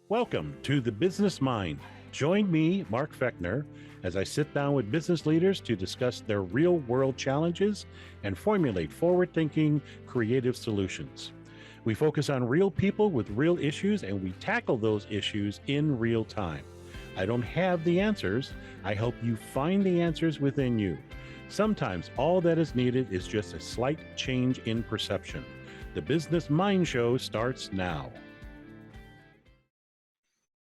Welcome to The Business Mind. Join me, Mark Fechner, as I sit down with business leaders to discuss their real-world challenges and formulate forward-thinking, creative solutions. We focus on real people with real issues, and we tackle those issues in real time. I don't have the answers. I help you find the answers within you. Sometimes all that is needed is just a slight change in perception. The Business Mind Show starts now.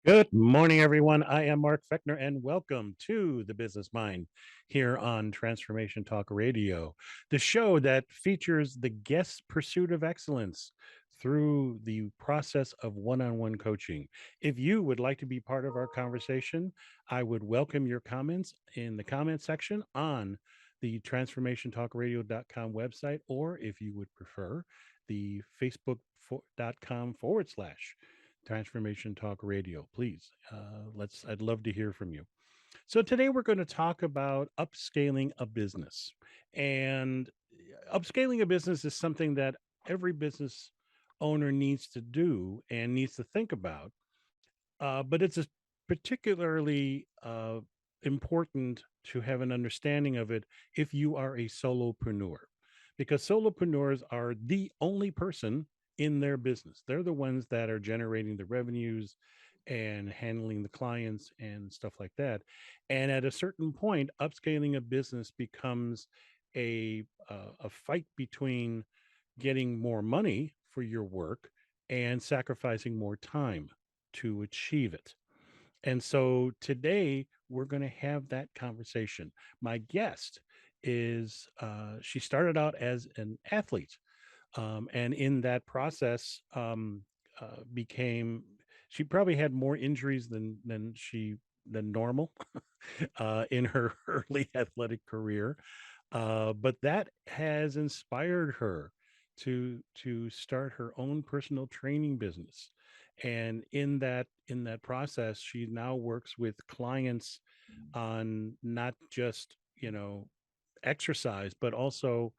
Good morning, everyone. I am Mark Fechner, and welcome to The Business Mind here on Transformation Talk Radio, the show that features the guest's pursuit of excellence through the process of one-on-one coaching. If you would like to be part of our conversation, I would welcome your comments in the comment section on the transformationtalkradio.com website, or if you would prefer, the facebook.com/. Transformation Talk Radio. Please, I'd love to hear from you. So today we're going to talk about upscaling a business. And upscaling a business is something that every business owner needs to do and needs to think about. But it's particularly important to have an understanding of it if you are a solopreneur, because solopreneurs are the only person in their business. They're the ones that are generating the revenues and handling the clients and stuff like that. And at a certain point, upscaling a business becomes a fight between getting more money for your work and sacrificing more time to achieve it. And so today we're going to have that conversation. My guest is, she started out as an athlete. And in that process, she probably had more injuries than normal in her early athletic career. But that has inspired her to start her own personal training business. And in that process, she now works with clients on not just, exercise, but also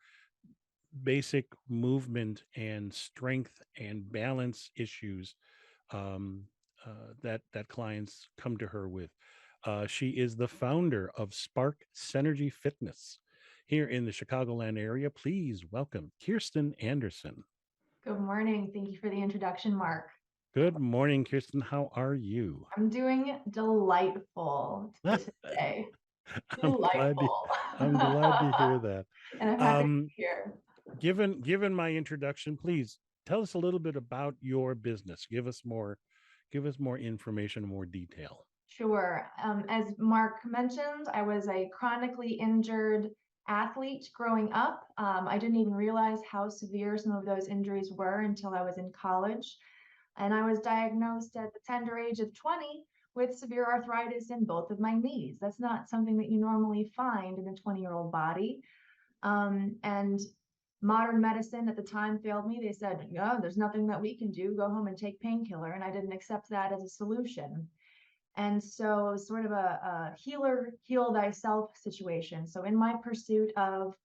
basic movement and strength and balance issues that clients come to her with. She is the founder of Spark Synergy Fitness here in the Chicagoland area. Please welcome Kirsten Andersen. Good morning. Thank you for the introduction, Mark. Good morning, Kirsten. How are you? I'm doing delightful today. Delightful. I'm glad to hear that. And I'm happy to be here. Given my introduction, please tell us a little bit about your business. Give us more information, more detail. Sure. As Mark mentioned, I was a chronically injured athlete growing up. I didn't even realize how severe some of those injuries were until I was in college. And I was diagnosed at the tender age of 20 with severe arthritis in both of my knees. That's not something that you normally find in a 20-year-old body. And modern medicine at the time failed me. They said, "No, there's nothing that we can do. Go home and take painkiller." And I didn't accept that as a solution. And so it was sort of a heal thyself situation. So in my pursuit of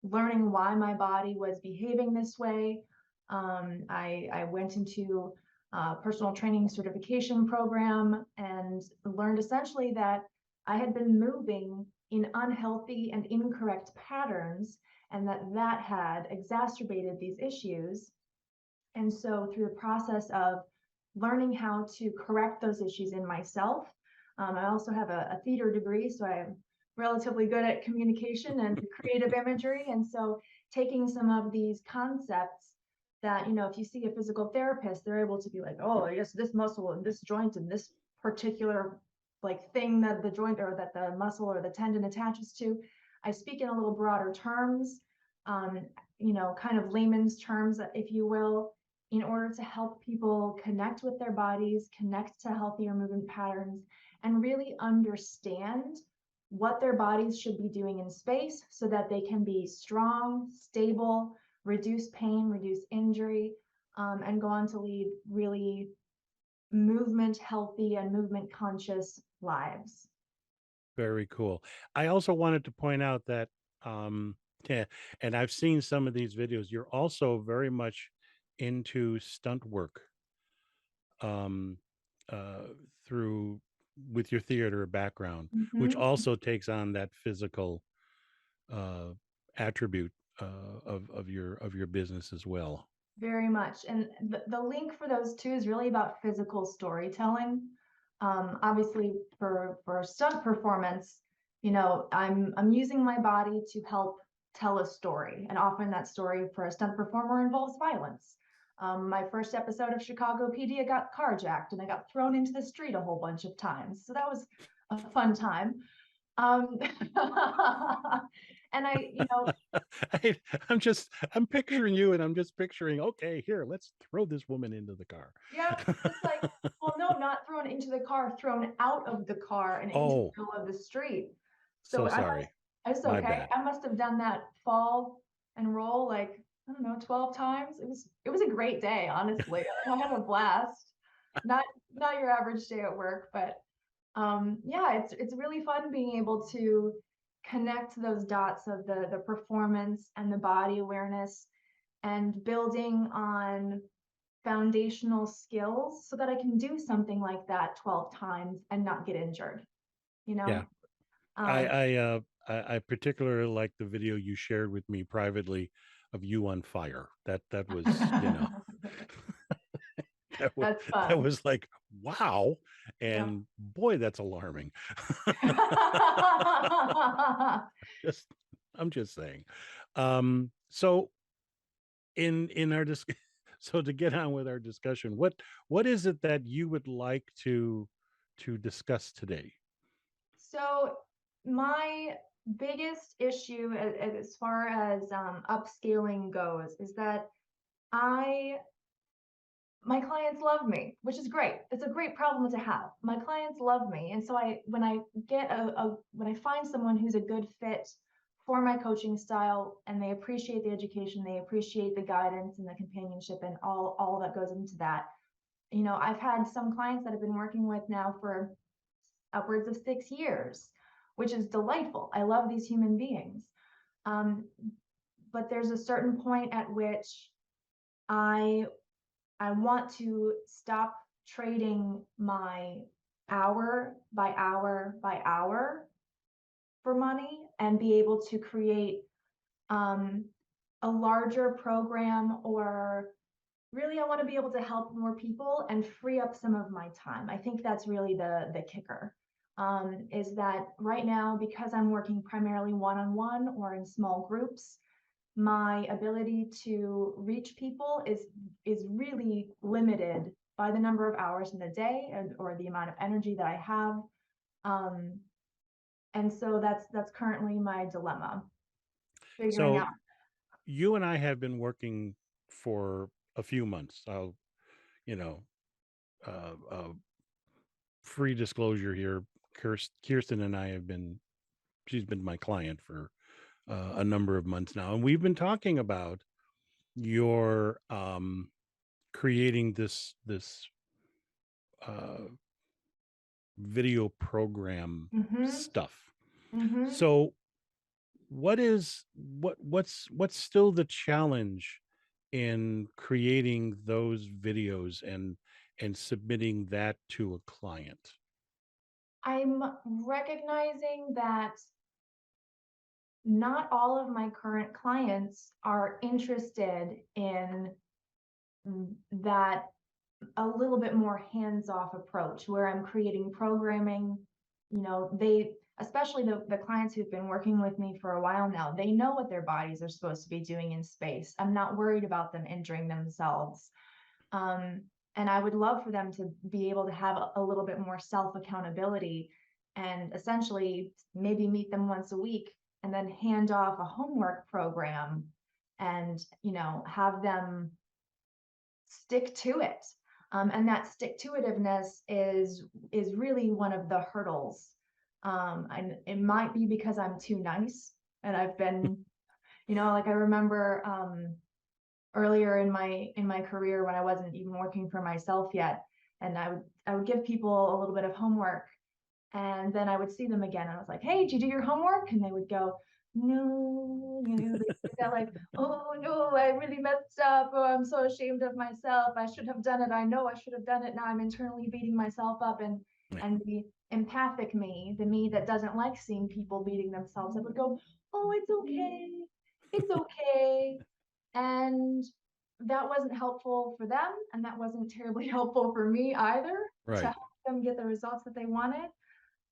learning why my body was behaving this way, I went into a personal training certification program and learned essentially that I had been moving in unhealthy and incorrect patterns, and that had exacerbated these issues. And so through the process of learning how to correct those issues in myself, I also have a theater degree, so I'm relatively good at communication and creative imagery. And so taking some of these concepts that, if you see a physical therapist, they're able to be like, "Oh, I guess this muscle and this joint and this particular thing that the joint or that the muscle or the tendon attaches to." I speak in a little broader terms, kind of layman's terms, if you will, in order to help people connect with their bodies, connect to healthier movement patterns, and really understand what their bodies should be doing in space so that they can be strong, stable, reduce pain, reduce injury, and go on to lead really movement healthy and movement conscious lives. Very cool. I also wanted to point out that, yeah, and I've seen some of these videos. You're also very much into stunt work, um, uh, through with your theater background, which Mhm. also takes on that physical uh, attribute of your business as well. Very much. And the link for those two is really about physical storytelling. Obviously, for stunt performance, I'm using my body to help tell a story, and often that story for a stunt performer involves violence. My first episode of Chicago PD, I got carjacked and I got thrown into the street a whole bunch of times, so that was a fun time. Um, and I, I'm picturing you, and I'm just picturing. Okay, here, let's throw this woman into the car. Yep, just like, well, no, not thrown into the car, thrown out of the car and into the Oh, middle of the street. So so sorry. it's My okay. bad. I must have done that fall and roll like, I don't know, 12 times. It was a great day, honestly. I had a blast. Not not your average day at work, but yeah, it's really fun being able to connect those dots of the performance and the body awareness and building on foundational skills so that I can do something like that 12 times and not get injured, you Yeah, know? I Um, I I particularly like the video you shared with me privately of you on fire. That was, that was that's that fun. was like, wow, Yep. and boy, that's alarming. just I'm just saying. So in our so to get on with our discussion, what is it that you would like to discuss today? So my biggest issue as far as upscaling goes is that I my clients love me, which is great. It's a great problem to have. My clients love me. And so when I get when I find someone who's a good fit for my coaching style and they appreciate the education, they appreciate the guidance and the companionship and all that goes into that. I've had some clients that I've been working with now for upwards of 6 years, which is delightful. I love these human beings. Um, but there's a certain point at which I I want to stop trading my hour by hour by hour for money and be able to create um, a larger program, or really I want to be able to help more people and free up some of my time. I think that's really the kicker. Is that right now, because I'm working primarily one-on-one or in small groups, my ability to reach people is really limited by the number of hours in the day, or the amount of energy that I have. Um, and so that's currently my dilemma, figuring So out. you and I have been working for a few months. You know, free disclosure here. Kirsten and I have been, she's been my client for a number of months now. And we've been talking about your creating this uh, video program Mm-hmm. stuff. Mm-hmm. So what's still the challenge in creating those videos and submitting that to a client? I'm recognizing that not all of my current clients are interested in that a little bit more hands-off approach where I'm creating programming. They, especially the clients who've been working with me for a while now, they know what their bodies are supposed to be doing in space. I'm not worried about them injuring themselves. Um, and I would love for them to be able to have a little bit more self accountability and essentially maybe meet them once a week and then hand off a homework program and, have them stick to it. And that stick to itiveness is really one of the hurdles. And it might be because I'm too nice, and I've been, like I remember earlier in my career when I wasn't even working for myself yet, and I would give people a little bit of homework, And then I would see them again. And I was like, hey, did you do your homework? And they would go, no, they're like, oh no, I really messed up. Oh, I'm so ashamed of myself. I should have done it. I know I should have done it. Now I'm internally beating myself up. Yeah. And the empathic me, the me that doesn't like seeing people beating themselves up, would go, oh, it's okay. It's okay. And that wasn't helpful for them. And that wasn't terribly helpful for me either to Right. help them get the results that they wanted.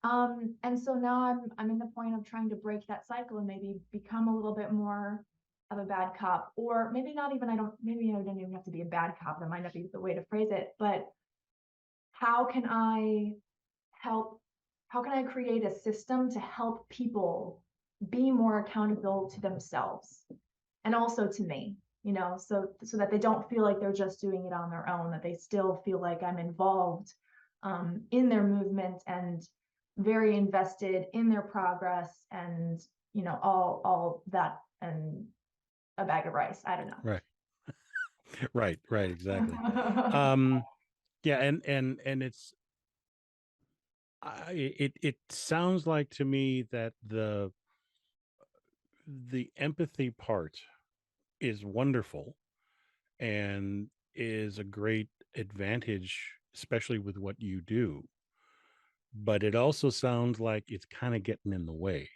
And so now I'm in the point of trying to break that cycle and maybe become a little bit more of a bad cop, or maybe not even, maybe I don't even have to be a bad cop. That might not be the way to phrase it, but how can I help? How can I create a system to help people be more accountable to themselves and also to me, so that they don't feel like they're just doing it on their own, that they still feel like I'm involved in their movement and very invested in their progress, and all that, and a bag of rice. I don't Right. Right. Right. Exactly. know. Um, yeah. And it sounds like to me that the empathy part is wonderful and is a great advantage, especially with what you do. But it also sounds like it's kind of getting in the way.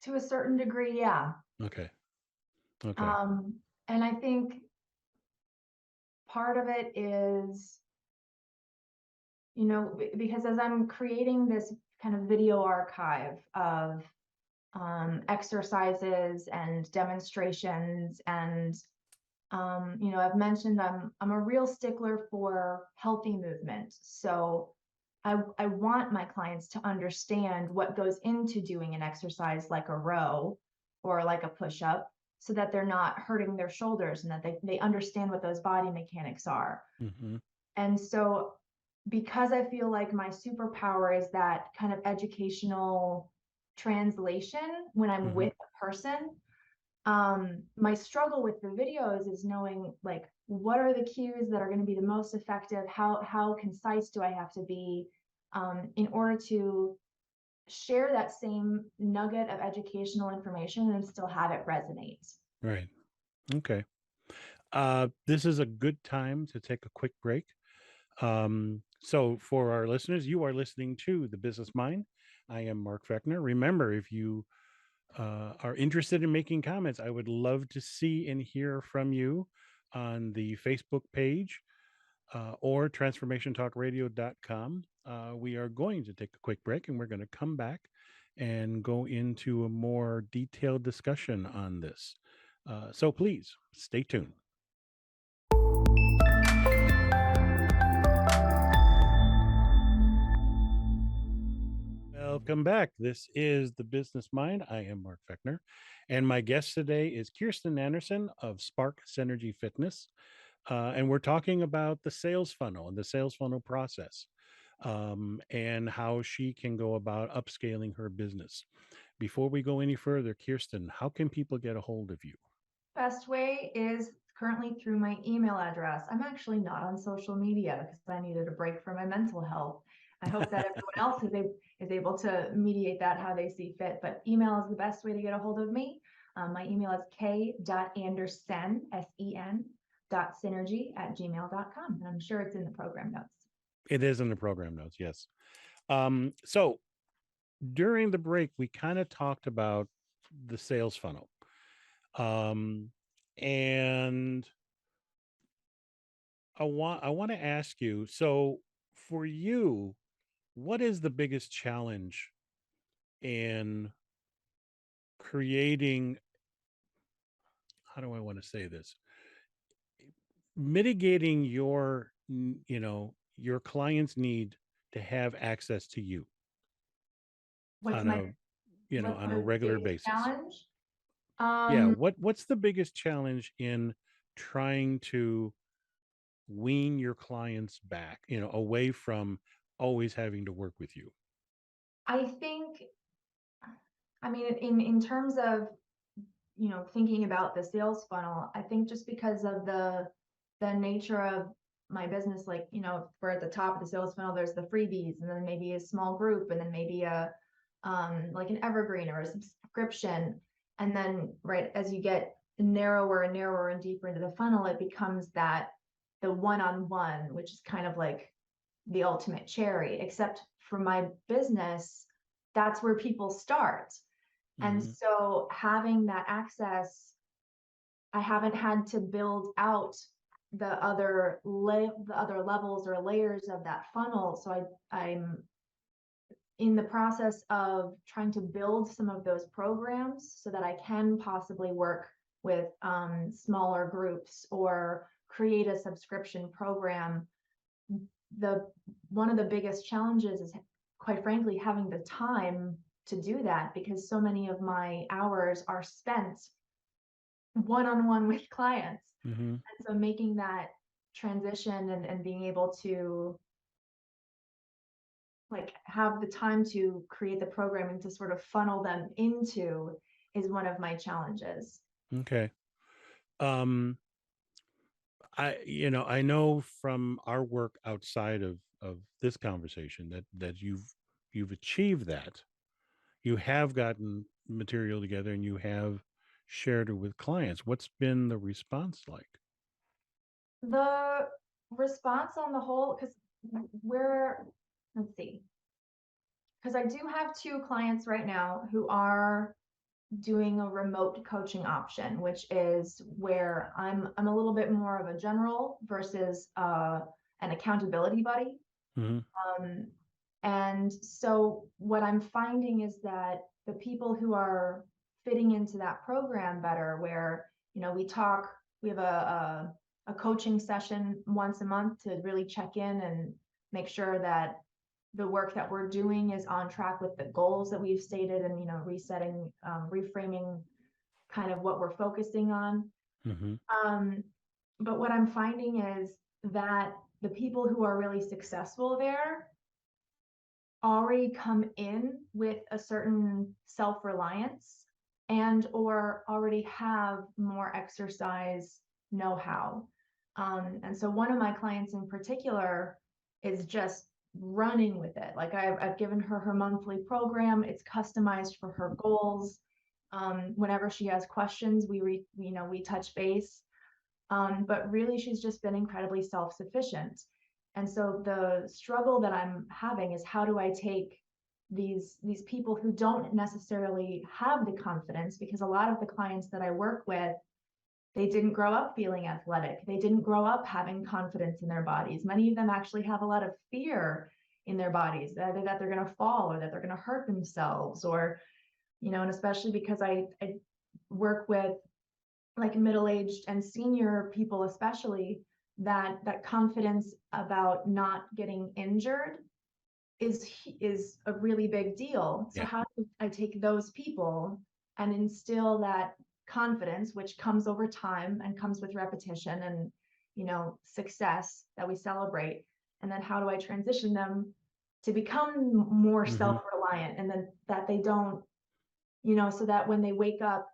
To a certain degree, yeah. Okay. Okay. Um, and I think part of it is, because as I'm creating this kind of video archive of exercises and demonstrations, and I've mentioned I'm a real stickler for healthy movement. So I want my clients to understand what goes into doing an exercise like a row or like a push-up, so that they're not hurting their shoulders, and that they understand what those body mechanics are. Hmm. And so, because I feel like my superpower is that kind of educational translation when I'm Hmm. with a person, my struggle with the videos is knowing, like, what are the cues that are going to be the most effective? How concise do I have to be in order to share that same nugget of educational information and still have it resonate? Right. Okay. This is a good time to take a quick break. So, for our listeners, you are listening to The Business Mind. I am Mark Fechner. Remember, if you are interested in making comments, I would love to see and hear from you on the Facebook page or transformationtalkradio.com. We are going to take a quick break and we're going to come back and go into a more detailed discussion on this. So please stay tuned. Welcome back. This is The Business Mind. I am Mark Fechner, and my guest today is Kirsten Andersen of Spark Synergy Fitness. And we're talking about the sales funnel and the sales funnel process, and how she can go about upscaling her business. Before we go any further, Kirsten, how can people get a hold of you? Best way is currently through my email address. I'm actually not on social media because I needed a break from my mental health. I hope that everyone else is able to mediate that how they see fit, but email is the best way to get a hold of me. My email is k.andersen, S-E-N, .synergy@gmail.com. And I'm sure it's in the program notes. It is in the program notes, yes. So during the break, we kind of talked about the sales funnel. Um, and I want to ask you, so for you, what is the biggest challenge in creating, how do I want to say this? Mitigating your client's need to have access to you What's on my what's on a my regular biggest basis. challenge? Yeah, Um, what's the biggest challenge in trying to wean your clients back, away from always having to work with you? I think, I mean, in terms of, thinking about the sales funnel, I think just because of the nature of my business, like, we're at the top of the sales funnel, there's the freebies, and then maybe a small group, and then maybe a like an evergreen or a subscription. And then right as you get narrower and narrower and deeper into the funnel, it becomes that the one-on-one, which is kind of like the ultimate cherry, except for my business, that's where people start. And Hmm. so having that access, I haven't had to build out the other levels or layers of that funnel. So I'm in the process of trying to build some of those programs so that I can possibly work with smaller groups or create a subscription program. The One of the biggest challenges is, quite frankly, having the time to do that, because so many of my hours are spent one-on-one with clients. Hmm. And so making that transition and being able to like have the time to create the programming to sort of funnel them into is one of my challenges. Okay. Um, I know from our work outside of this conversation that you've achieved that. You have gotten material together and you have shared it with clients. What's been the response like? The response on the whole, because we're, let's see, because I do have two clients right now who are doing a remote coaching option, which is where I'm a little bit more of a general versus an accountability buddy. Hmm. Um, and so what I'm finding is that the people who are fitting into that program better, where, we have a coaching session once a month to really check in and make sure that the work that we're doing is on track with the goals that we've stated, and, resetting, reframing kind of what we're focusing on. Hmm. Um, but what I'm finding is that the people who are really successful there already come in with a certain self-reliance and or already have more exercise know-how. And so one of my clients in particular is just running with it. Like I've given her her monthly program. It's customized for her goals. Whenever she has questions, we touch base. But really, she's just been incredibly self-sufficient. And so the struggle that I'm having is, how do I take these people who don't necessarily have the confidence, because a lot of the clients that I work with, they didn't grow up feeling athletic. They didn't grow up having confidence in their bodies. Many of them actually have a lot of fear in their bodies, either that they're going to fall or that they're going to hurt themselves, or, and especially because I work with like middle-aged and senior people, especially, that confidence about not getting injured is a really big deal. So Yeah. how do I take those people and instill that confidence, which comes over time and comes with repetition and, success that we celebrate, and then how do I transition them to become more Hmm. self-reliant, and then that they don't, so that when they wake up,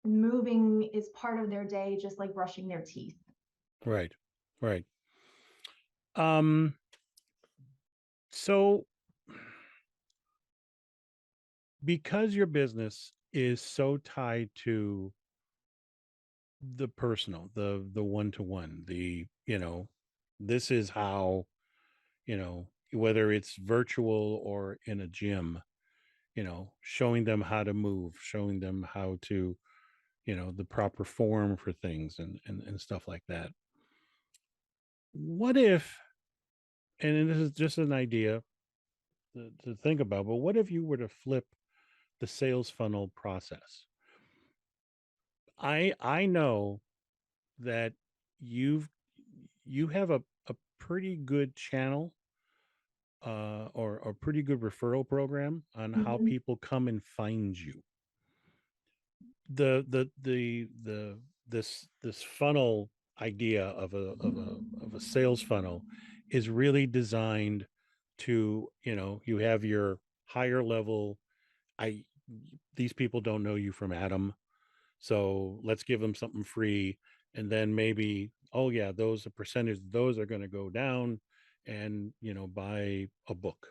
moving is part of their day, just like brushing their teeth. Right. Right. Um, so because your business is so tied to the personal, the one to one, this is how, whether it's virtual or in a gym, showing them how to move, showing them how to, the proper form for things and stuff like that. What if, and this is just an idea to think about, but what if you were to flip the sales funnel process? I know that you've you have a pretty good channel or a pretty good referral program on how Mhm. people come and find you. The this funnel idea of a sales funnel is really designed to, you have your higher level. I These people don't know you from Adam, so let's give them something free, and then maybe oh yeah, those, the percentage, those are going to go down, and, buy a book,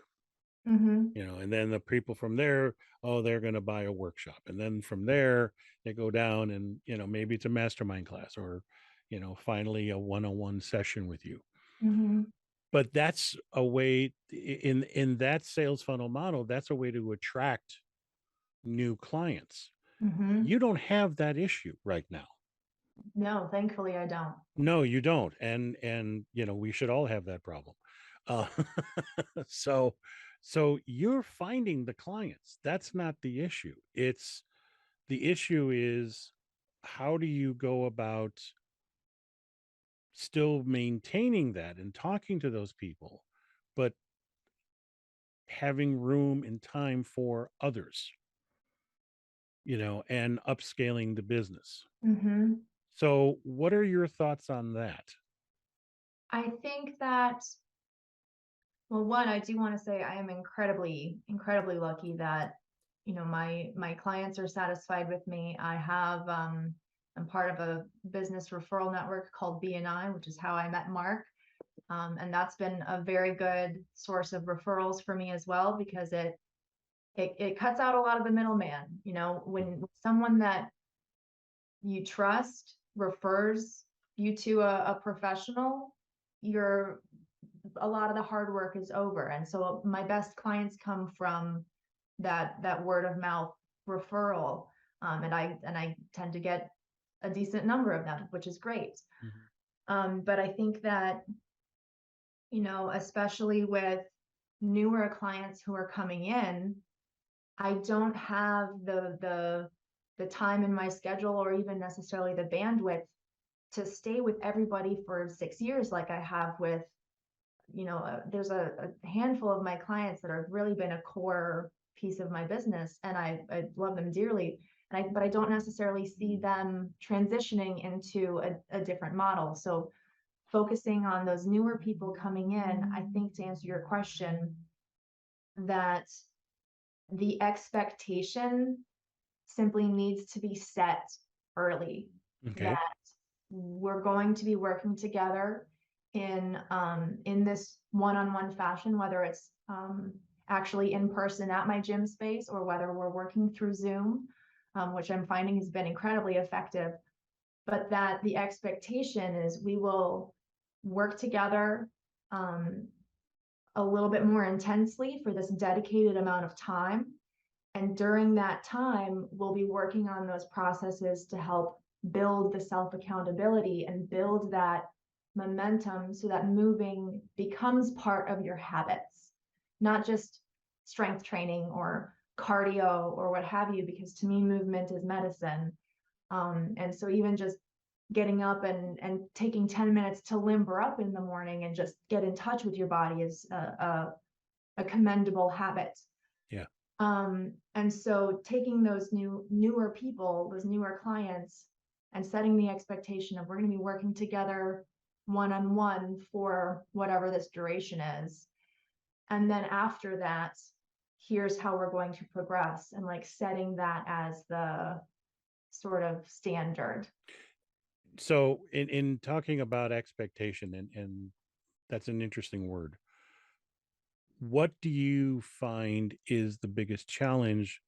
Mm-hmm. and then the people from there, oh, they're going to buy a workshop. And then from there, they go down and, maybe it's a mastermind class, or, finally a one-on-one session with you. Mm-hmm. But that's a way, in that sales funnel model, that's a way to attract new clients. Mm-hmm. You don't have that issue right now. No, thankfully I don't. No, you don't. And we should all have that problem. Uh, so you're finding the clients. That's not the issue. It's the issue is, how do you go about still maintaining that and talking to those people, but having room and time for others, and upscaling the business. Mm-hmm. So what are your thoughts on that? I think that, well, one, I do want to say I am incredibly, incredibly lucky that, my clients are satisfied with me. I'm part of a business referral network called BNI, which is how I met Mark. And that's been a very good source of referrals for me as well, because it cuts out a lot of the middleman. When someone that you trust refers you to a professional, you're a lot of the hard work is over. And so my best clients come from that word of mouth referral. And I tend to get a decent number of them, which is great. Mhm. But I think that, especially with newer clients who are coming in, I don't have the time in my schedule, or even necessarily the bandwidth, to stay with everybody for 6 years like I have with, there's a handful of my clients that have really been a core piece of my business, and I love them dearly. But I don't necessarily see them transitioning into a different model. So focusing on those newer people coming in, I think, to answer your question, that the expectation simply needs to be set early, Okay. that we're going to be working together in this one-on-one fashion, whether it's actually in person at my gym space, or whether we're working through Zoom, which I'm finding has been incredibly effective. But that the expectation is we will work together um, a little bit more intensely for this dedicated amount of time. And during that time, we'll be working on those processes to help build the self accountability and build that momentum, so that moving becomes part of your habits, not just strength training or cardio or what have you, because to me, movement is medicine. And so even just getting up and taking 10 minutes to limber up in the morning and just get in touch with your body is a commendable habit. Yeah. And so taking those newer people, those newer clients, and setting the expectation of we're going to be working together one-on-one for whatever this duration is. And then after that, here's how we're going to progress, and like setting that as the sort of standard. So in talking about expectation, and that's an interesting word. What do you find is the biggest challenge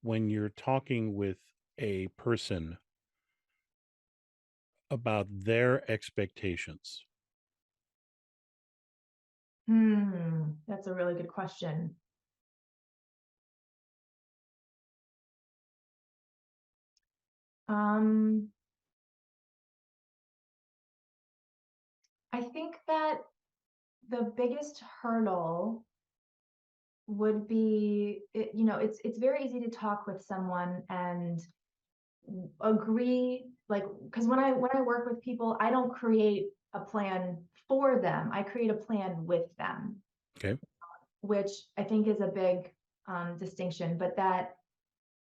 when you're talking with a person about their expectations? That's a really good question. Um, I think that the biggest hurdle would be, it's very easy to talk with someone and agree, like, because when I work with people, I don't create a plan for them, I create a plan with them, Okay. which I think is a big distinction. But that,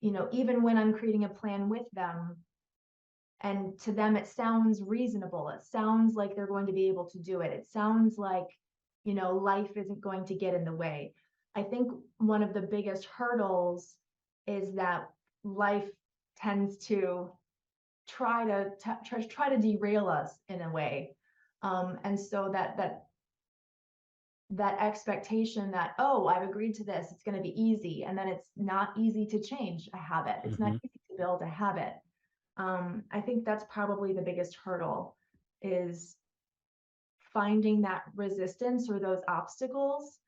even when I'm creating a plan with them, and to them it sounds reasonable, it sounds like they're going to be able to do it, it sounds like, life isn't going to get in the way. I think one of the biggest hurdles is that life tends to try to derail us in a way. And so that expectation that, oh, I've agreed to this, it's going to be easy, and then it's not easy to change a habit. It's not Hmm. easy to build a habit. I think that's probably the biggest hurdle, is finding that resistance or those obstacles,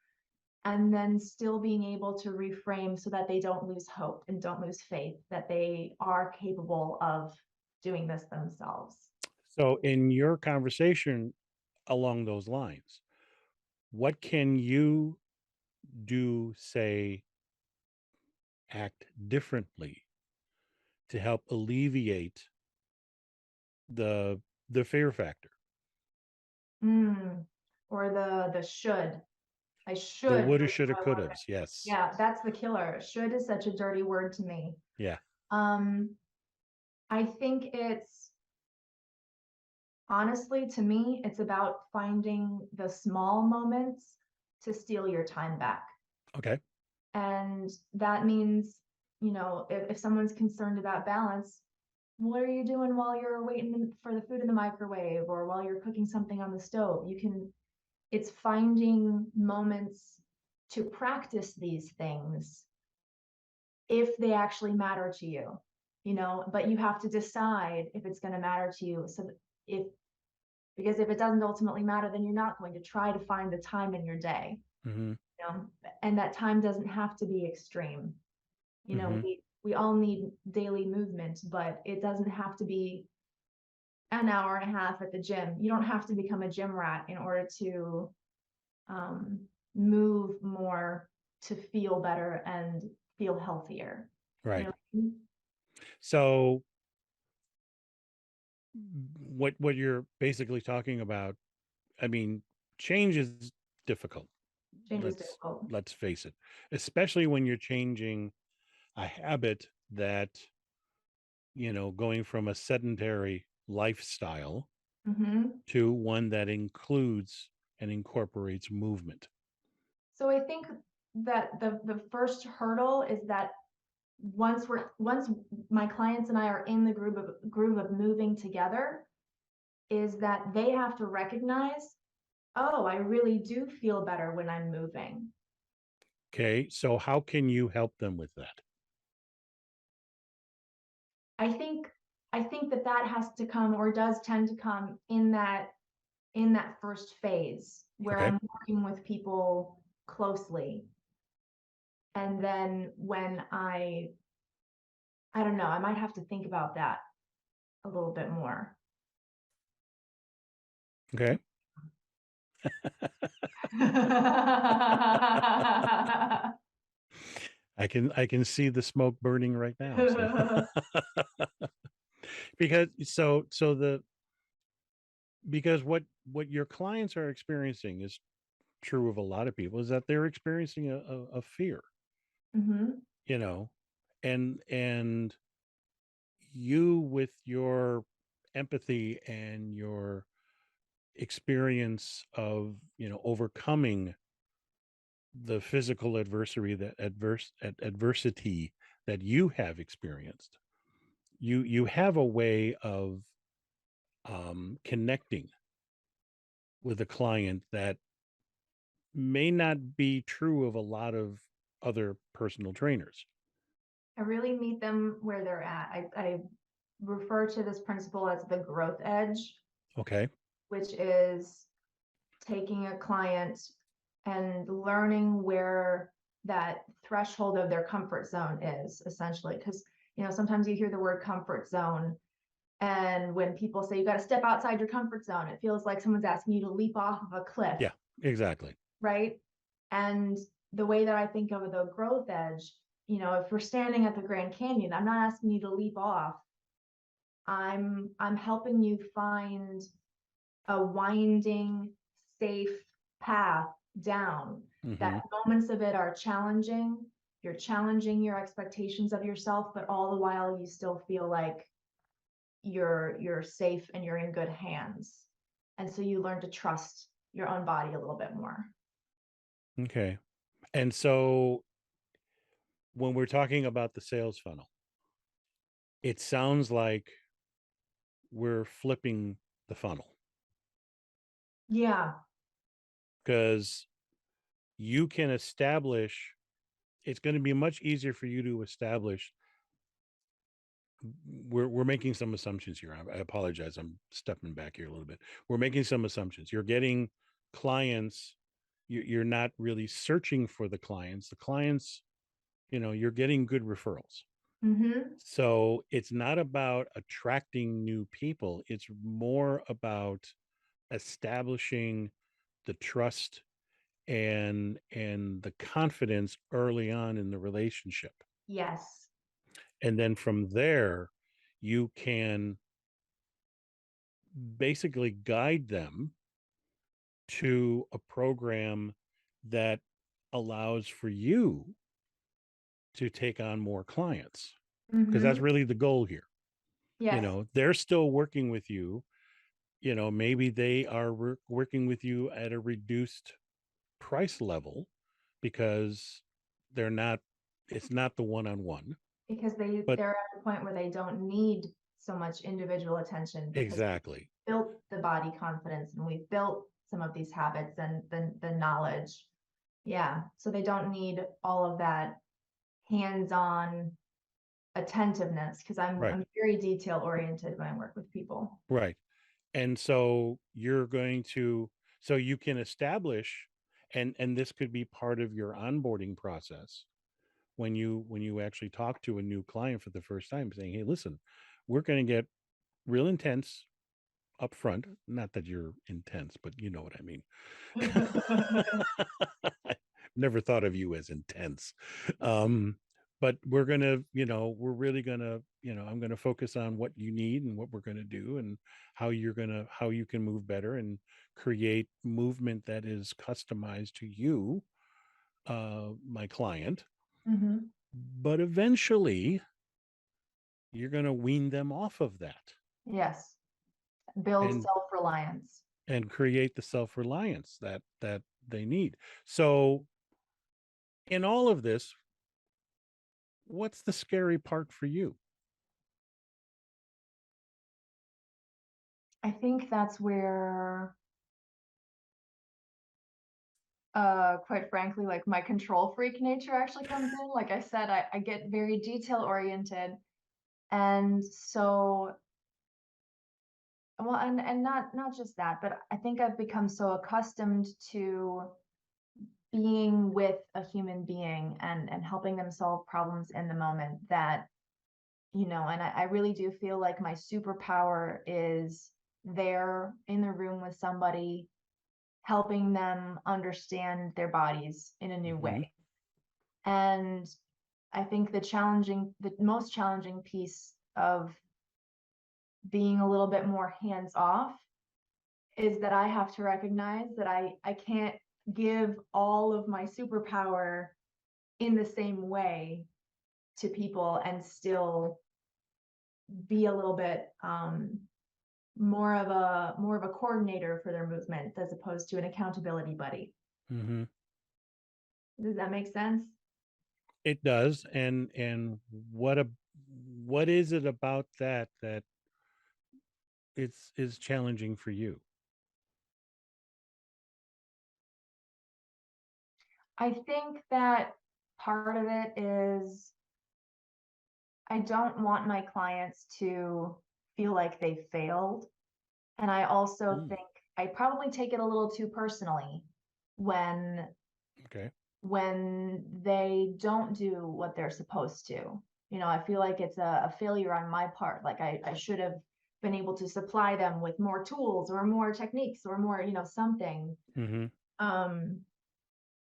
and then still being able to reframe so that they don't lose hope and don't lose faith that they are capable of doing this themselves. So, in your conversation along those lines, what can you do, say, act differently to help alleviate the the fear factor? Mm. Or the should. I The should woulda, really do shoulda, my work. couldas. Yes. Yeah, that's the killer. Should is such a dirty word to me. Yeah. Um, I think it's honestly, to me, it's about finding the small moments to steal your time back. Okay. And that means, if someone's concerned about balance, what are you doing while you're waiting for the food in the microwave or while you're cooking something on the stove? It's finding moments to practice these things if they actually matter to you, but you have to decide if it's going to matter to you. So if because if it doesn't ultimately matter, then you're not going to try to find the time in your day, Hmm. you know, and that time doesn't have to be extreme. Hmm. We all need daily movement, but it doesn't have to be an hour and a half at the gym. You don't have to become a gym rat in order to um, move more, to feel better and feel healthier. You Right. know? So, what you're basically talking about, I mean, change is difficult. Change is Let's difficult. let's face it, especially when you're changing a habit that, going from a sedentary lifestyle Hmm. to one that includes and incorporates movement. So I think that the first hurdle is that once my clients and I are in the group of moving together, is that they have to recognize, oh, I really do feel better when I'm moving. Okay. So, how can you help them with that? I think I think that has to come, or does tend to come, in that first phase where Okay. I'm working with people closely. And then when I don't know, I might have to think about that a little bit more. Okay. I can see the smoke burning right now. So, because what your clients are experiencing is true of a lot of people, is that they're experiencing a fear, Hmm. you know, and you, with your empathy and your experience of, overcoming the physical adversity that you have experienced, you have a way of connecting with a client that may not be true of a lot of other personal trainers. I really meet them where they're at. I refer to this principle as the growth edge, Okay. which is taking a client and learning where that threshold of their comfort zone is, essentially. Because, sometimes you hear the word comfort zone, and when people say you got to step outside your comfort zone, it feels like someone's asking you to leap off of a cliff, Yeah, exactly. right? And the way that I think of the growth edge, if we're standing at the Grand Canyon, I'm not asking you to leap off. I'm helping you find a winding, safe path down. That Hmm. moments of it are challenging. You're challenging your expectations of yourself, but all the while you still feel like you're safe and you're in good hands. And so you learn to trust your own body a little bit more. Okay. And so, when we're talking about the sales funnel, it sounds like we're flipping the funnel. Yeah. because you can establish, it's going to be much easier for you to establish. We're making some assumptions here. I apologize. I'm stepping back here a little bit. We're making some assumptions. You're getting clients. You're not really searching for the clients. The clients, you're getting good referrals. Mm-hmm. So it's not about attracting new people. It's more about establishing the trust and the confidence early on in the relationship. Yes. And then from there, you can basically guide them to a program that allows for you to take on more clients, because that's Mm-hmm. really the goal here. Yes. They're still working with you. Maybe they are working with you at a reduced price level because they're not, it's not the one-on-one, Because but they're at the point where they don't need so much individual attention because exactly. we built the body confidence and we've built some of these habits and the knowledge. Yeah. So they don't need all of that hands-on attentiveness because Right. I'm very detail oriented when I work with people. Right. And so you're going to, so you can establish, and this could be part of your onboarding process when you actually talk to a new client for the first time, saying, hey, listen, we're going to get real intense up front. Not that you're intense, but you know what I mean. Never thought of you as intense. Um, but we're gonna, we're really gonna, I'm gonna focus on what you need and what we're gonna do and how you can move better and create movement that is customized to you, my client. Hmm. But eventually you're gonna wean them off of that Yes. Build and self-reliance. create the self-reliance that they need. So in all of this, what's the scary part for you? I think that's where quite frankly, like my control freak nature actually comes in. Like I said, I get very detail oriented. And so, well, and not just that, but I think I've become so accustomed to being with a human being and helping them solve problems in the moment that, and I really do feel like my superpower is there in the room with somebody, helping them understand their bodies in a new Hmm. way. And I think the most challenging piece of being a little bit more hands off is that I have to recognize that I can't give all of my superpower in the same way to people and still be a little bit more of a coordinator for their movement as opposed to an accountability buddy. Hmm. Does that make sense? It does. And what is it about that it's is challenging for you? I think that part of it is I don't want my clients to feel like they failed. And I also Mm, think I probably take it a little too personally when okay. they don't do what they're supposed to. I feel like it's a failure on my part. Like I should have been able to supply them with more tools or more techniques or more, something. Hmm. Um,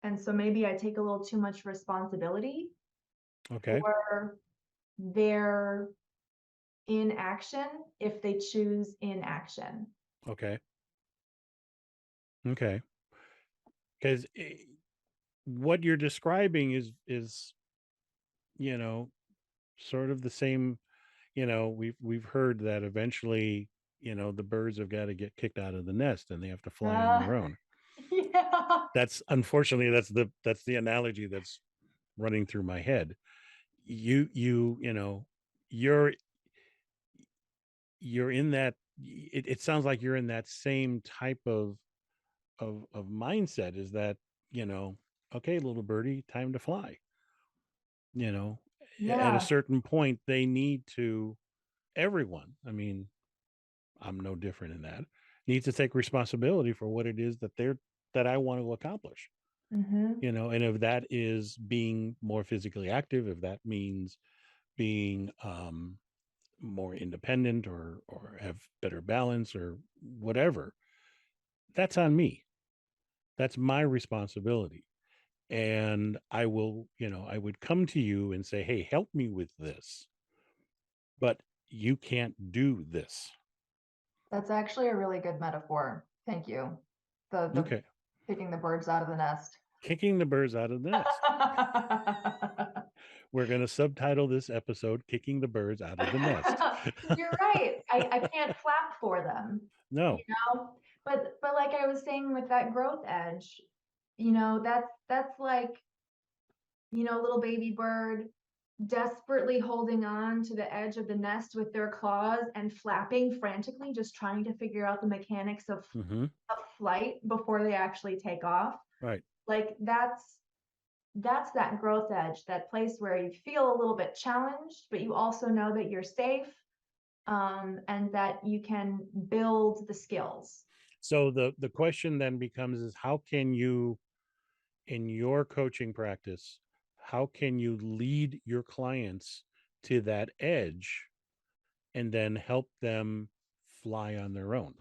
and so maybe I take a little too much responsibility Okay. for their inaction if they choose inaction. Okay. Okay. Because what you're describing is you know sort of the same. We've heard that eventually, the birds have got to get kicked out of the nest and they have to fly on Uh, their own. yeah. That's unfortunately that's the analogy that's running through my head. You're you're in that, it sounds like you're in that same type of of mindset is that, you know, okay, little birdie, time to fly. You know, at a Yeah. certain point, they need to, everyone, I mean, I'm no different in that, needs to take responsibility for what it is that that I want to accomplish. Mm-hmm. You know, and if that is being more physically active, if that means being more independent or have better balance or whatever, that's on me. That's my responsibility. And I will, you know, I would come to you and say, hey, help me with this, but you can't do this. That's actually a really good metaphor. Thank you. The Okay. picking the birds out of the nest. Kicking the birds out of the nest. We're going to subtitle this episode Kicking the Birds Out of the Nest. You're right. I can't flap for them, you No. know? But like I was saying with that growth edge, that's like, little baby bird desperately holding on to the edge of the nest with their claws and flapping frantically, just trying to figure out the mechanics Mm-hmm. of flight before they actually take off. Right. Like that's that growth edge, that place where you feel a little bit challenged, but you also know that you're safe, and that you can build the skills. So the question then becomes is how can you in your coaching practice, how can you lead your clients to that edge and then help them fly on their own?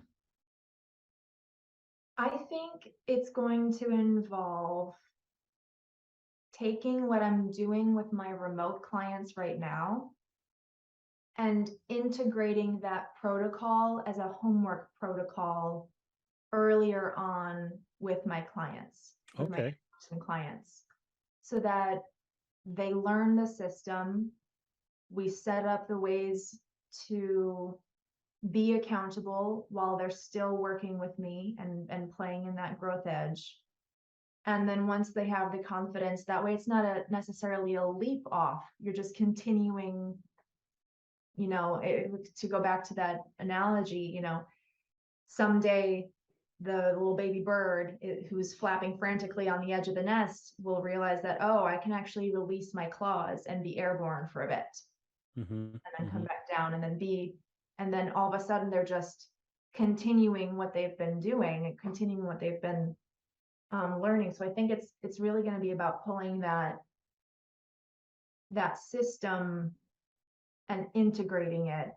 I think it's going to involve taking what I'm doing with my remote clients right now and integrating that protocol as a homework protocol earlier on with my clients, with my Okay. in-person clients, so that they learn the system. We set up the ways to be accountable while they're still working with me and playing in that growth edge. And then once they have the confidence, that way it's not necessarily a leap off. You're just continuing, to go back to that analogy, someday the little baby bird who's flapping frantically on the edge of the nest will realize that, oh, I can actually release my claws and be airborne for a bit Mm-hmm. and then come Mm-hmm. back down and then all of a sudden they're just continuing what they've been doing and continuing what they've been learning. So I think it's really going to be about pulling that system and integrating it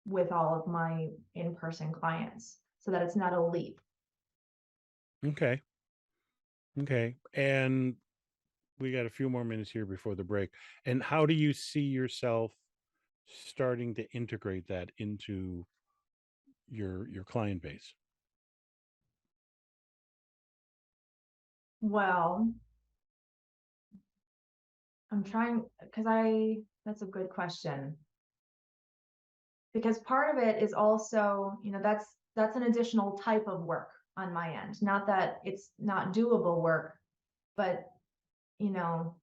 with all of my in-person clients so that it's not a leap. Okay. Okay. And we got a few more minutes here before the break. And how do you see yourself starting to integrate that into your client base? Well, I'm trying because I that's a good question. Because part of it is also, that's an additional type of work on my end. Not that it's not doable work, but you know,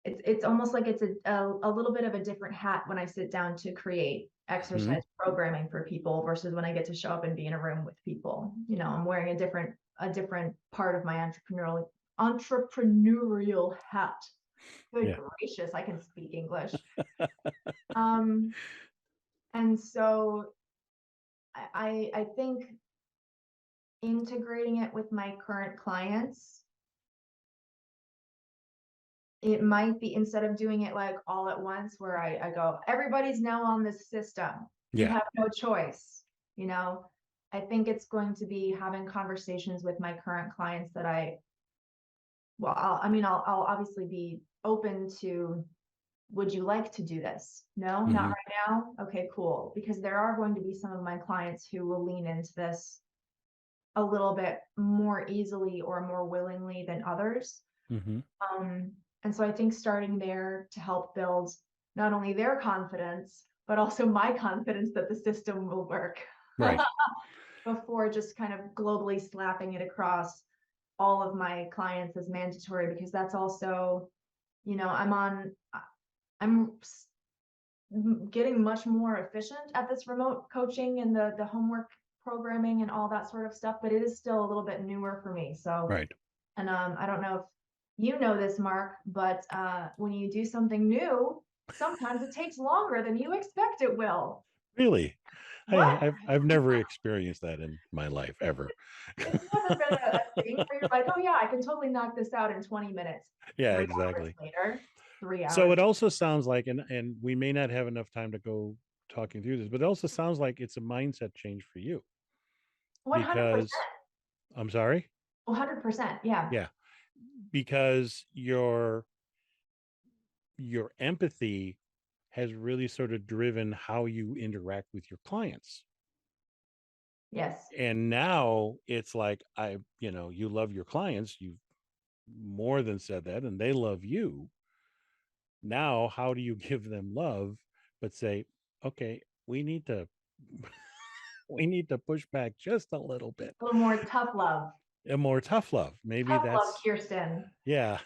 it's almost like it's a little bit of a different hat when I sit down to create Hmm. exercise programming for people versus when I get to show up and be in a room with people. I'm wearing a different part of my entrepreneurial hat. Good Yeah. gracious, I can speak English. Um, and so I think integrating it with my current clients, it might be, instead of doing it like all at once where I go, everybody's now on this system. You Yeah. have no choice. You know, I think it's going to be having conversations with my current clients that I'll obviously be open to, would you like to do this? No, not Hmm. right now. Okay, cool. Because there are going to be some of my clients who will lean into this a little bit more easily or more willingly than others. Hmm. Um, and so I think starting there to help build not only their confidence, but also my confidence that the system will work Right. before just kind of globally slapping it across all of my clients as mandatory, because that's also, I'm getting much more efficient at this remote coaching and the homework programming and all that sort of stuff, but it is still a little bit newer for me. So, Right. and I don't know if you know this, Mark, but when you do something new, sometimes it takes longer than you expect it will. Really? What? I've never experienced that in my life ever. It's never been a thing where you're like, oh yeah, I can totally knock this out in 20 minutes. Yeah, 3 hours exactly. later, three So hours, it also sounds like, and we may not have enough time to go talking through this, but it also sounds like it's a mindset change for you 100%. because I'm sorry. 100%. Yeah. Yeah, because your empathy has really sort of driven how you interact with your clients. Yes. And now it's like you love your clients, you've more than said that, and they love you. Now, how do you give them love but say, okay, we need to we need to push back just a little bit. A little more tough love. A more tough love. Maybe Tough love, that's Kirsten. yeah,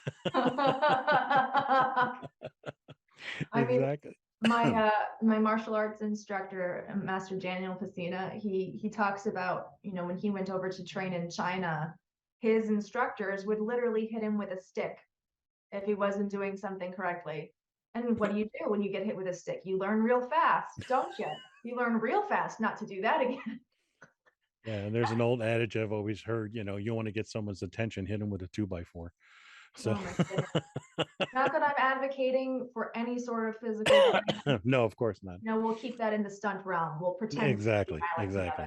I mean, exactly. my martial arts instructor, Master Daniel Pacina, he talks about, when he went over to train in China, his instructors would literally hit him with a stick if he wasn't doing something correctly. And what do you do when you get hit with a stick? You learn real fast, don't you? You learn real fast not to do that again. Yeah, and there's an old adage I've always heard, you want to get someone's attention, hit them with a 2x4. So Oh my goodness. Not that I'm advocating for any sort of physical violence. no, of course not. No, we'll keep that in the stunt realm. We'll pretend to be Exactly, violent exactly.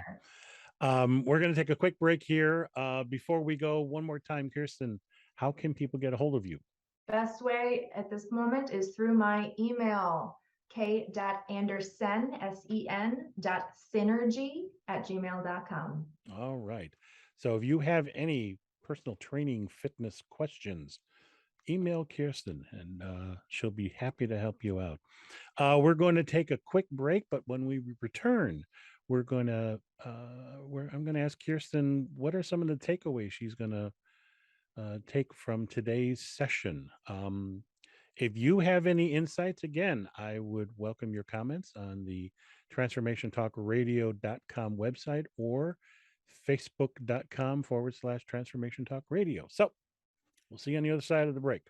together. We're going to take a quick break here. Before we go, one more time, Kirsten, how can people get a hold of you? Best way at this moment is through my email, k.andersen, synergy@gmail.com. All right. So if you have any personal training fitness questions, email Kirsten and she'll be happy to help you out. We're going to take a quick break, but when we return, I'm going to ask Kirsten what are some of the takeaways she's going to take from today's session. If you have any insights, again, I would welcome your comments on the transformationtalkradio.com website or facebook.com/transformation talk radio. So we'll see you on the other side of the break.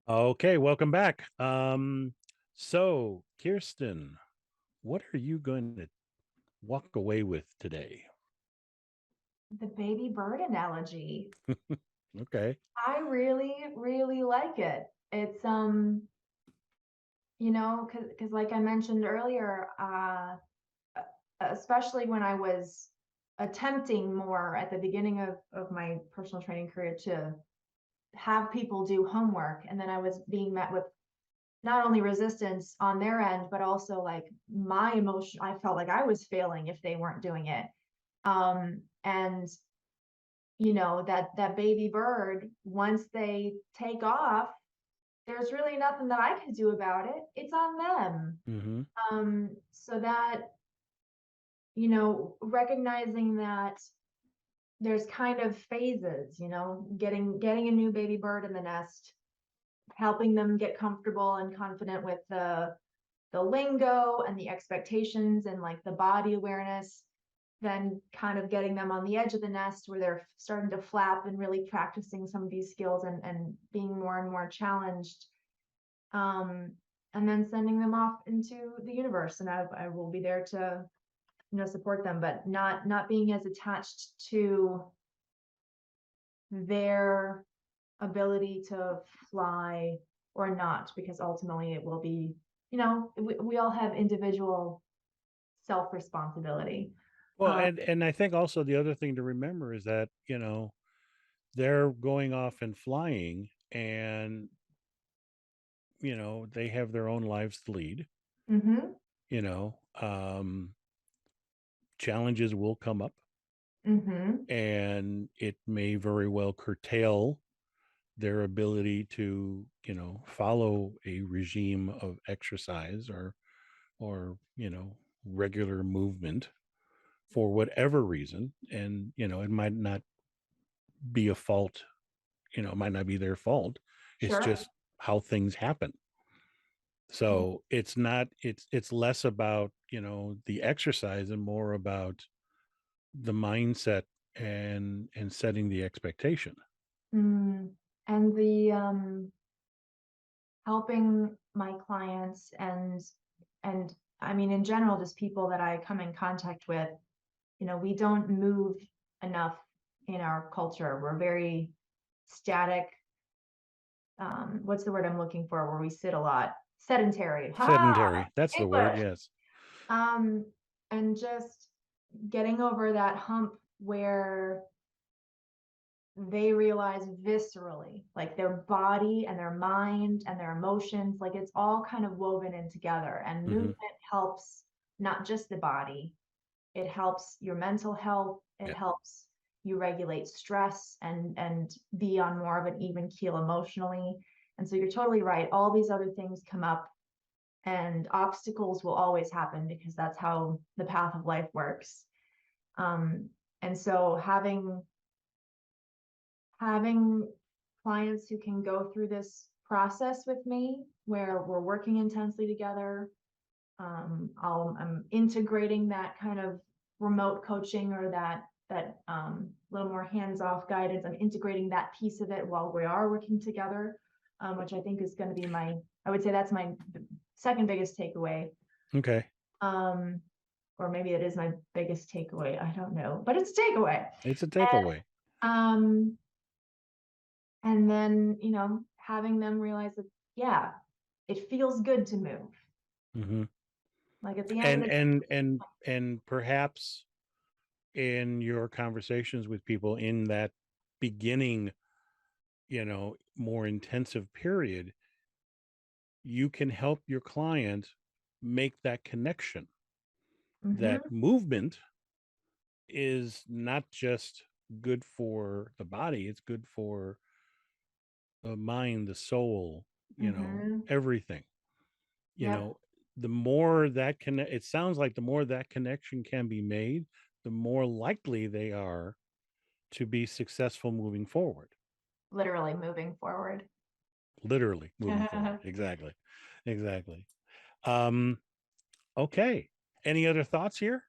Okay, welcome back. So Kirsten, what are you going to walk away with today? The baby bird analogy. Okay. I really, really like it. It's because like I mentioned earlier, especially when I was attempting more at the beginning of my personal training career to have people do homework, and then I was being met with not only resistance on their end, but also like my emotion. I felt like I was failing if they weren't doing it. And that baby bird, once they take off, there's really nothing that I could do about it. It's on them. Mm-hmm. So that, recognizing that there's kind of phases, getting a new baby bird in the nest, helping them get comfortable and confident with the lingo and the expectations and like the body awareness, then kind of getting them on the edge of the nest where they're starting to flap and really practicing some of these skills and being more and more challenged. And then sending them off into the universe, and I will be there to support them, but not being as attached to their ability to fly or not, because ultimately it will be, we all have individual self responsibility. Well, and I think also the other thing to remember is that, they're going off and flying and, they have their own lives to lead, Mm-hmm. you know, um, challenges will come up Mm-hmm. and it may very well curtail their ability to, follow a regime of exercise or, regular movement for whatever reason. And, it might not be a fault, it might not be their fault. It's Sure. just how things happen. Yeah. So it's not it's less about, you know, the exercise and more about the mindset and setting the expectation. Mm. And the helping my clients and I mean in general just people that I come in contact with, we don't move enough in our culture. We're very static. What's the word I'm looking for? Where we sit a lot. Sedentary. Ha! Sedentary. That's the word. English. Yes. Um, and just getting over that hump where they realize viscerally, like their body and their mind and their emotions, like it's all kind of woven in together. And Hmm. movement helps not just the body, it helps your mental health, it Yeah. helps you regulate stress and be on more of an even keel emotionally. And so you're totally right. All these other things come up and obstacles will always happen because that's how the path of life works. Um, and so having clients who can go through this process with me where we're working intensely together. I'm integrating that kind of remote coaching or that little more hands-off guidance. I'm integrating that piece of it while we are working together, which I think is going to be I would say that's my second biggest takeaway. Okay. Um, or maybe it is my biggest takeaway. I don't know, but it's a takeaway. It's a takeaway. Um, and then, having them realize that, yeah, it feels good to move. Hmm. Like at the end of And the and perhaps in your conversations with people in that beginning, you know, more intensive period, you can help your client make that connection that hmm movement is not just good for the body, it's good for the mind, the soul, you know, hmm everything. You Yep, know, the more that can, it sounds like the more that connection can be made, the more likely they are to be successful moving forward. literally moving forward. Literally moving forward. Exactly. Exactly. Um, okay. Any other thoughts here?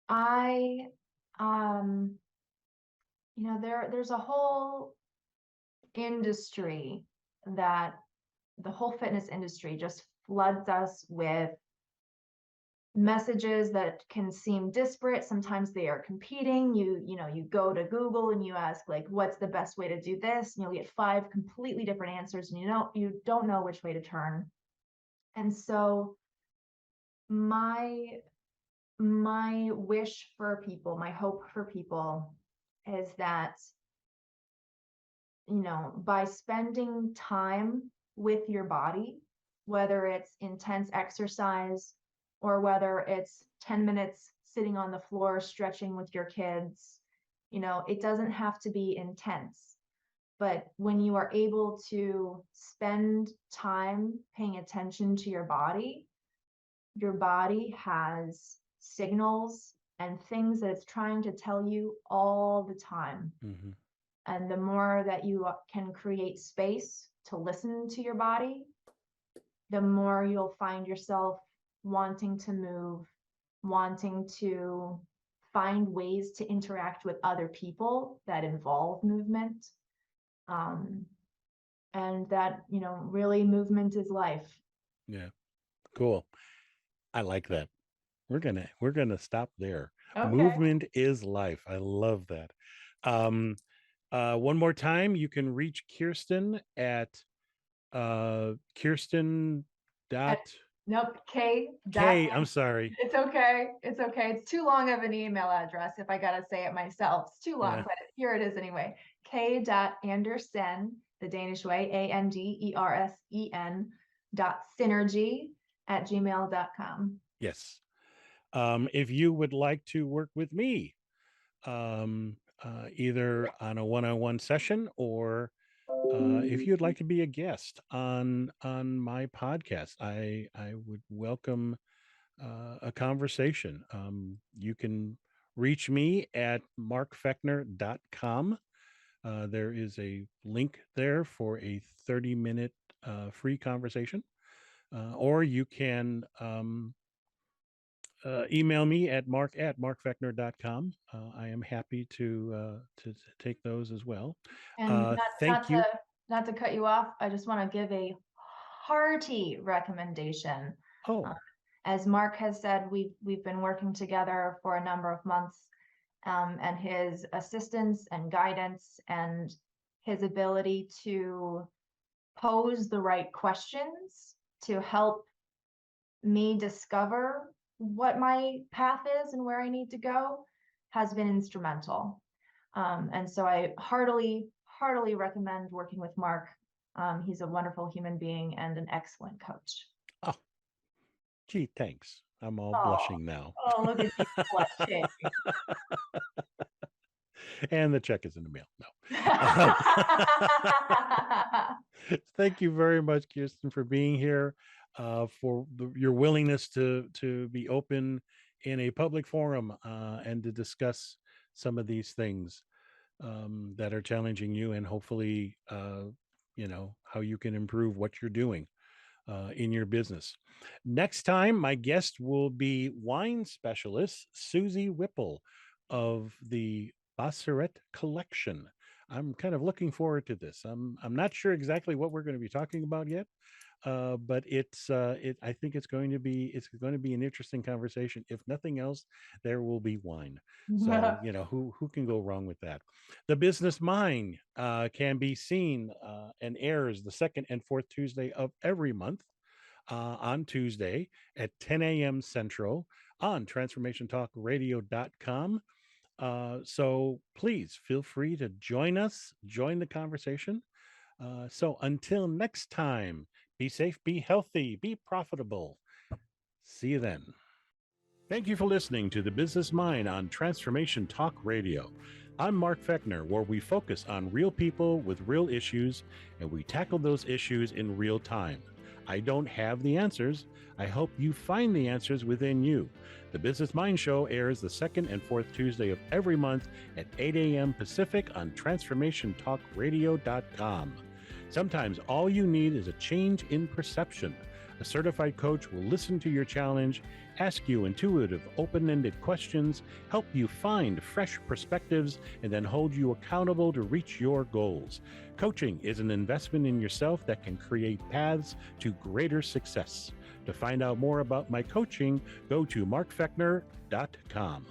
I, there's a whole industry that the whole fitness industry just floods us with messages that can seem disparate. Sometimes they are competing. You go to Google and you ask like, what's the best way to do this? And you'll get five completely different answers, and you don't know which way to turn. And so my my wish for people, my hope for people is that, by spending time with your body, whether it's intense exercise or whether it's 10 minutes sitting on the floor stretching with your kids, it doesn't have to be intense. But when you are able to spend time paying attention to your body has signals and things that it's trying to tell you all the time. Hmm. And the more that you can create space to listen to your body, the more you'll find yourself wanting to move, wanting to find ways to interact with other people that involve movement. Um, and that, really movement is life. Yeah. Cool. I like that. We're gonna stop there. Okay. Movement is life. I love that. Um, one more time, you can reach Kirsten at Kirsten At, dot nope, K dot. K. I'm sorry. It's okay. It's okay. It's too long of an email address if I gotta say it myself. It's too long, Yeah. but here it is anyway. k.andersen, the Danish way, Andersen .synergy @gmail.com. Yes. If you would like to work with me, either on a one-on-one session or if you'd like to be a guest on my podcast, I would welcome a conversation. You can reach me at markfechner.com. There is a link there for a 30-minute free conversation, or you can email me at mark@markfechner.com. I am happy to take those as well. And Thank you. not to cut you off, I just want to give a hearty recommendation. Uh, Oh, as Mark has said, we've been working together for a number of months, and his assistance and guidance and his ability to pose the right questions to help me discover what my path is and where I need to go has been instrumental. And so I heartily recommend working with Mark. He's a wonderful human being and an excellent coach. oh, gee, thanks. I'm all Oh, blushing now. oh, look at you blushing. And the check is in the mail. No. Thank you very much, Kirsten, for being here, for your willingness to be open in a public forum, and to discuss some of these things that are challenging you, and hopefully, how you can improve what you're doing in your business. Next time, my guest will be wine specialist Susie Whipple of the Basseret Collection. I'm kind of looking forward to this. I'm not sure exactly what we're going to be talking about yet, but I think it's going to be an interesting conversation. If nothing else, there will be wine. So who can go wrong with that? The Business Mind can be seen and airs the second and fourth Tuesday of every month, on Tuesday at 10 a.m. Central on transformationtalkradio.com. So please feel free to join us, join the conversation. So until next time, be safe, be healthy, be profitable. See you then. Thank you for listening to The Business Mind on Transformation Talk Radio. I'm Mark Fechner, where we focus on real people with real issues, and we tackle those issues in real time. I don't have the answers. I hope you find the answers within you. The Business Mind Show airs the second and fourth Tuesday of every month at 8 a.m. Pacific on transformationtalkradio.com. Sometimes all you need is a change in perception. A certified coach will listen to your challenge, ask you intuitive, open-ended questions, help you find fresh perspectives, and then hold you accountable to reach your goals. Coaching is an investment in yourself that can create paths to greater success. To find out more about my coaching, go to markfechner.com.